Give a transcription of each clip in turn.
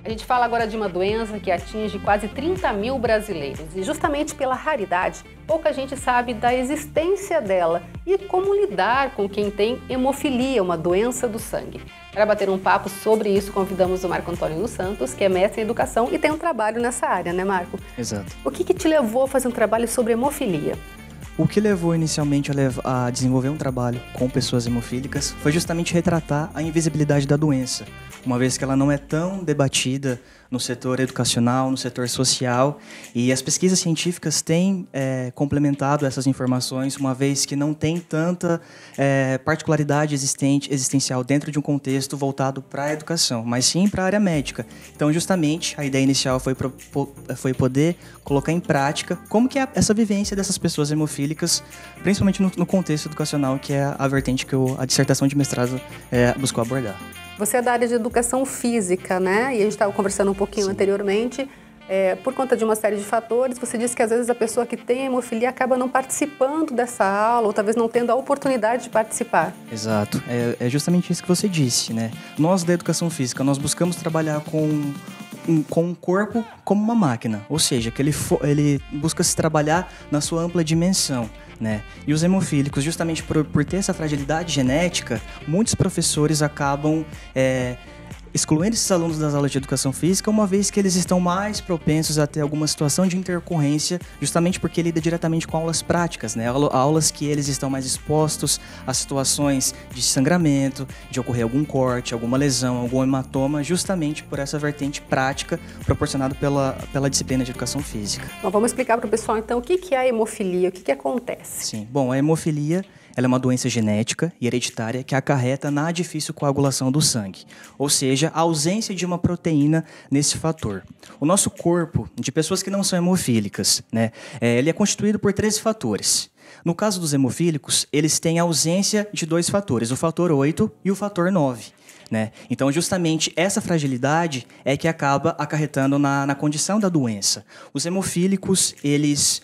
A gente fala agora de uma doença que atinge quase 30 mil brasileiros e justamente pela raridade, pouca gente sabe da existência dela e como lidar com quem tem hemofilia, uma doença do sangue. Para bater um papo sobre isso, convidamos o Marco Antônio dos Santos, que é mestre em educação e tem um trabalho nessa área, né, Marco? Exato. O que te levou a fazer um trabalho sobre hemofilia? O que levou inicialmente a desenvolver um trabalho com pessoas hemofílicas foi justamente retratar a invisibilidade da doença, uma vez que ela não é tão debatida no setor educacional, no setor social, e as pesquisas científicas têm complementado essas informações, uma vez que não tem tanta particularidade existencial dentro de um contexto voltado para a educação, mas sim para a área médica. Então, justamente, a ideia inicial foi poder colocar em prática como que é essa vivência dessas pessoas hemofílicas, principalmente no contexto educacional, que é a vertente que a dissertação de mestrado buscou abordar. Você é da área de educação física, né? E a gente estava conversando um pouquinho anteriormente. Por conta de uma série de fatores, você disse que às vezes a pessoa que tem hemofilia acaba não participando dessa aula ou talvez não tendo a oportunidade de participar. Exato. É justamente isso que você disse, né? Nós da educação física, nós buscamos trabalhar com o corpo como uma máquina, ou seja, que ele busca se trabalhar na sua ampla dimensão, né? E os hemofílicos, justamente por ter essa fragilidade genética, muitos professores acabam excluindo esses alunos das aulas de educação física, uma vez que eles estão mais propensos a ter alguma situação de intercorrência, justamente porque lida diretamente com aulas práticas, né? Aulas que eles estão mais expostos a situações de sangramento, de ocorrer algum corte, alguma lesão, algum hematoma, justamente por essa vertente prática proporcionada pela disciplina de educação física. Bom, vamos explicar para o pessoal, então, o que é a hemofilia, o que acontece? Sim, bom, a hemofilia ela é uma doença genética e hereditária que acarreta na difícil coagulação do sangue, ou seja, a ausência de uma proteína nesse fator. O nosso corpo, de pessoas que não são hemofílicas, né, ele é constituído por 13 fatores. No caso dos hemofílicos, eles têm a ausência de 2 fatores, o fator 8 e o fator 9. Né? Então, justamente essa fragilidade é que acaba acarretando na condição da doença. Os hemofílicos, eles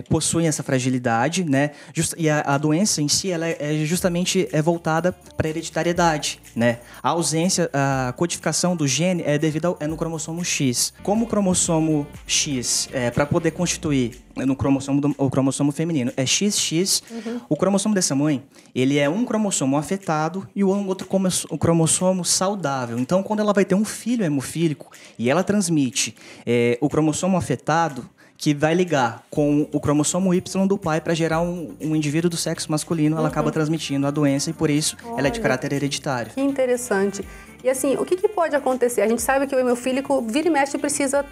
possuem essa fragilidade, né? E a doença em si, ela justamente voltada para a hereditariedade, né? A codificação do gene é devido no cromossomo X. Como o cromossomo X, para poder constituir o cromossomo feminino é XX, o cromossomo dessa mãe, ele é um cromossomo afetado e o outro cromossomo saudável. Então, quando ela vai ter um filho hemofílico e ela transmite o cromossomo afetado, que vai ligar com o cromossomo Y do pai para gerar um indivíduo do sexo masculino, ela acaba transmitindo a doença e por isso ela é de caráter hereditário. Que interessante. E assim, o que pode acontecer? A gente sabe que o hemofílico vira e mexe precisa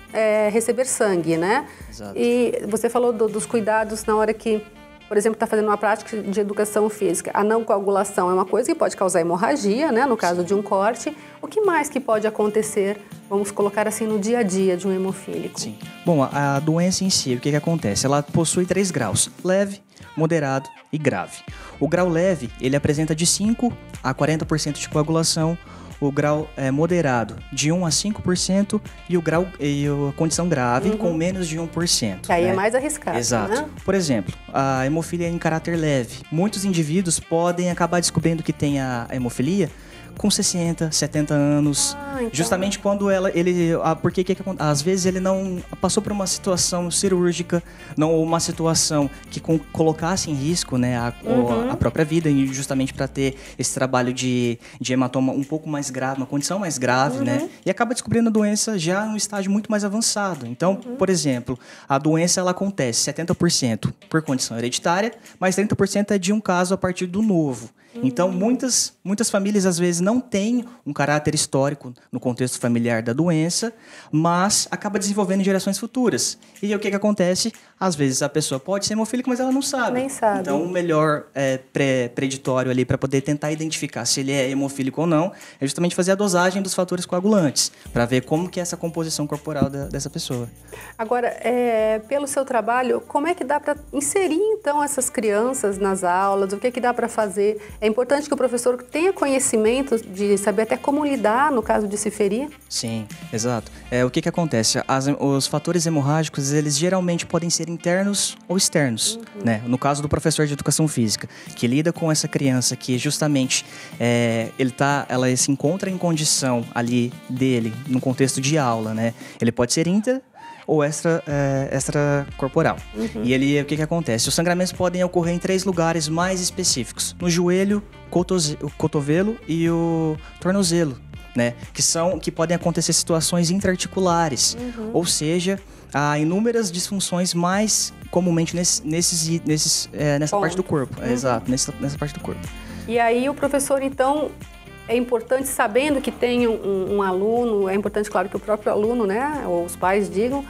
receber sangue, né? Exato. E você falou dos cuidados na hora que, por exemplo, está fazendo uma prática de educação física. A não coagulação é uma coisa que pode causar hemorragia, né? No caso de um corte. O que mais que pode acontecer, vamos colocar assim, no dia a dia de um hemofílico? Sim. Bom, a doença em si, o que acontece? Ela possui 3 graus: leve, moderado e grave. O grau leve, ele apresenta de 5 a 40% de coagulação. O grau moderado, de 1 a 5%, e a condição grave, com menos de 1%. Que aí é mais arriscado, Exato. Né? Por exemplo, a hemofilia em caráter leve. Muitos indivíduos podem acabar descobrindo que tem a hemofilia com 60, 70 anos, então... justamente quando porque às vezes ele não passou por uma situação cirúrgica, não uma situação que colocasse em risco, né, a própria vida, e justamente para ter esse trabalho de hematoma um pouco mais grave, uma condição mais grave, né, e acaba descobrindo a doença já em um estágio muito mais avançado. Então, por exemplo, a doença ela acontece 70% por condição hereditária, mas 30% é de um caso a partir do novo. Então, muitas famílias, às vezes, não têm um caráter histórico no contexto familiar da doença, mas acaba desenvolvendo em gerações futuras. E o que acontece? Às vezes, a pessoa pode ser hemofílica, mas ela não sabe. Nem sabe. Então, o melhor preditório ali para poder tentar identificar se ele é hemofílico ou não é justamente fazer a dosagem dos fatores coagulantes, para ver como que é essa composição corporal dessa pessoa. Agora, pelo seu trabalho, como é que dá para inserir, então, essas crianças nas aulas? O que dá para fazer? É importante que o professor tenha conhecimento de saber até como lidar no caso de se ferir. Sim, exato. O que acontece? Os fatores hemorrágicos, eles geralmente podem ser internos ou externos, né? No caso do professor de educação física, que lida com essa criança que justamente ela se encontra em condição ali dele, no contexto de aula, né? Ele pode ser ou extracorporal. E o que acontece? Os sangramentos podem ocorrer em 3 lugares mais específicos: no joelho, o cotovelo e o tornozelo, né? Que podem acontecer situações interarticulares, ou seja, há inúmeras disfunções mais comumente nessa parte do corpo. Exato, nessa parte do corpo. E aí o professor, então, é importante, sabendo que tem um aluno, é importante, claro, que o próprio aluno, né, ou os pais digam,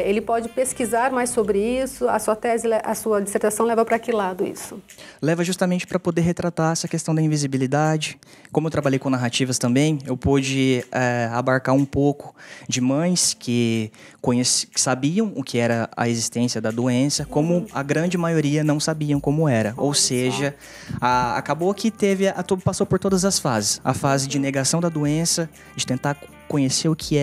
ele pode pesquisar mais sobre isso. A sua tese, a sua dissertação leva para que lado isso? Leva justamente para poder retratar essa questão da invisibilidade. Como eu trabalhei com narrativas também, eu pude abarcar um pouco de mães que sabiam o que era a existência da doença, como a grande maioria não sabiam como era. Ou seja, acabou que passou por todas as fases. A fase de negação da doença, de tentar conhecer o que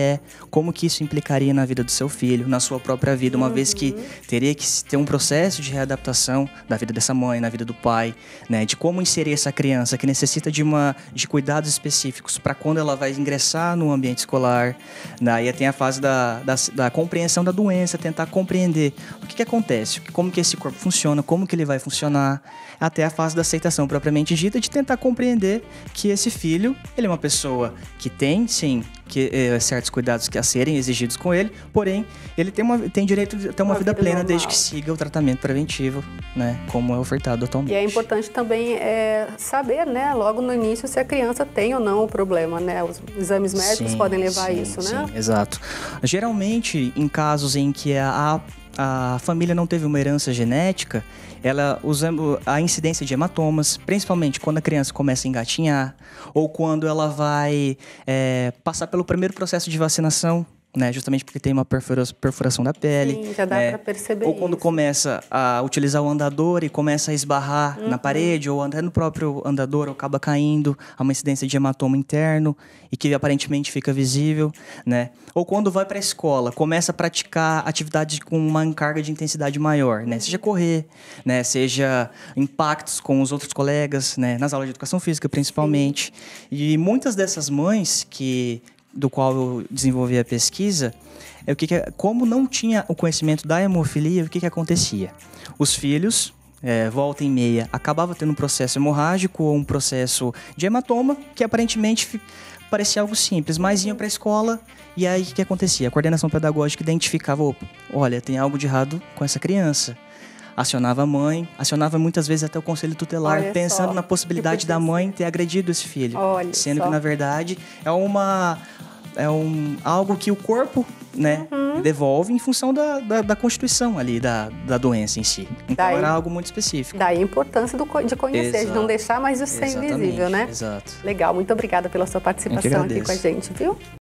como que isso implicaria na vida do seu filho, na sua própria vida, uma vez que teria que ter um processo de readaptação da vida dessa mãe, na vida do pai, né, de como inserir essa criança que necessita de cuidados específicos para quando ela vai ingressar no ambiente escolar. Daí tem a fase da compreensão da doença, tentar compreender o que acontece, como que esse corpo funciona, como que ele vai funcionar, até a fase da aceitação propriamente dita, de tentar compreender que esse filho, ele é uma pessoa que tem, sim, certos cuidados que a serem exigidos com ele, porém, ele tem direito de ter uma vida plena normal, desde que siga o tratamento preventivo, né, como é ofertado atualmente. E é importante também saber, né, logo no início, se a criança tem ou não o problema, né? Os exames médicos podem levar a isso, né? Sim, exato. Geralmente, em casos em que a família não teve uma herança genética, usando a incidência de hematomas, principalmente quando a criança começa a engatinhar ou quando ela vai passar pelo primeiro processo de vacinação, né, justamente porque tem uma perfuração da pele. Sim, já dá para perceber. Ou quando começa a utilizar o andador e começa a esbarrar na parede ou até no próprio andador, ou acaba caindo, há uma incidência de hematoma interno e que aparentemente fica visível, né? Ou quando vai para a escola, começa a praticar atividades com uma carga de intensidade maior, né? Seja correr, né? Seja impactos com os outros colegas, né? Nas aulas de educação física, principalmente. E muitas dessas mães do qual eu desenvolvi a pesquisa, como não tinha o conhecimento da hemofilia, o que acontecia? Os filhos, volta e meia, acabavam tendo um processo hemorrágico ou um processo de hematoma, que aparentemente parecia algo simples, mas iam para a escola e aí o que acontecia? A coordenação pedagógica identificava, olha, tem algo de errado com essa criança. Acionava a mãe, acionava muitas vezes até o conselho tutelar, pensando na possibilidade da mãe ter agredido esse filho. Sendo que, na verdade, algo que o corpo, né, devolve em função da constituição ali, da doença em si. Então era algo muito específico. Daí a importância de conhecer, de não deixar mais isso ser invisível, né? Exato. Legal, muito obrigada pela sua participação aqui com a gente, viu?